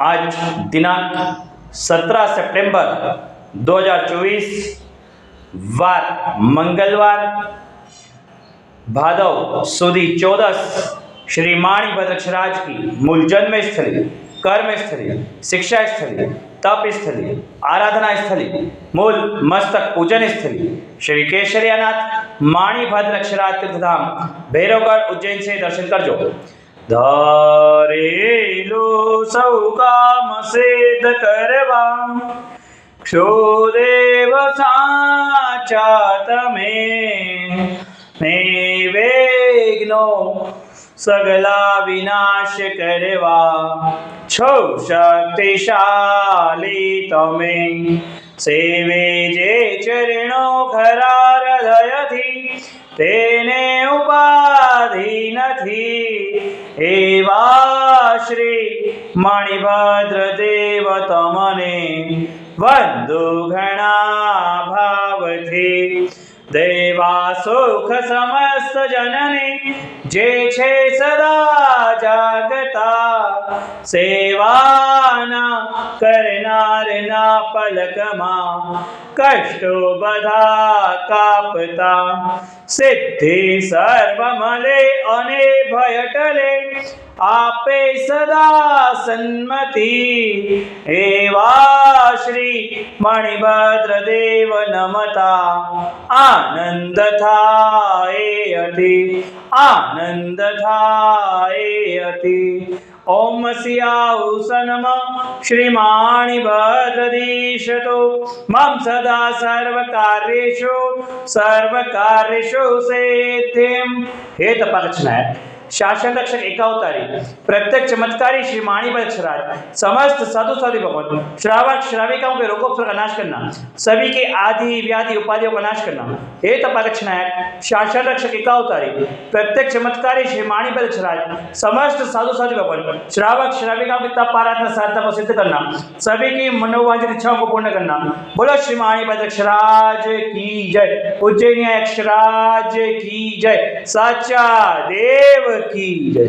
आज दिनांक 17 सितंबर 2024 वार मंगलवार भादव सुदी 14 श्री माणिभद्र अक्षराज की मूल जन्म स्थली, कर्म स्थली, शिक्षा स्थली, तप स्थली, आराधना स्थली, मूल मस्तक पूजन स्थली श्री केशरियानाथ माणिभद्र अक्षराज तीर्थधाम भैरवगढ़ उज्जैन से दर्शन करजो। धारेलो सौ काम सिद्ध करवा क्षोदेव साचा तमे विघ्नो सगला विनाश करवा छो शक्तिशाली तमे सेवे जे चरणों खरा हृदय थी तेने उपाधि नथी एवा श्री मणिभद्र देव तमने वंदु घना भावथी देवा सुख समस्त जननी जे छे सदा जागता सेवाना करनार ना पलकमा कष्टो बधा कापता सिद्धि सर्व मले अने भय टले आपे सदा सन्मति एवा श्री मणिभद्र देव नमता आनंद थाए अति आनंद थाए अति। ओम सियाहुसन श्री माणिभद्रदीशतो मम सदा सर्वकार्येषु सिद्धिं। हे तपाक्षनायक शासन रक्षक एकावतारी प्रत्यक्ष चमत्कारी श्री माणिभद्र अक्षराज समस्त साधु साधु भगवान श्रावक श्राविकाओं के रोगों का नाश करना, सभी के आदि व्याधि उपाधियों का नाश करना। हे तपाक्षक नायक शासन रक्षक एकावतारी प्रत्यक्ष चमत्कारी श्री माणिभद्र अक्षराज समस्त साधु साधु भगवान श्रावक श्राविकाओं की तप आराधना साधना को सिद्ध करना, सभी की मनोवांछित इच्छाओं को पूर्ण करना। बोलो श्री माणिभद्र अक्षराज की जय, उज्जैनी अक्षराज की जय, साचा देव की जय।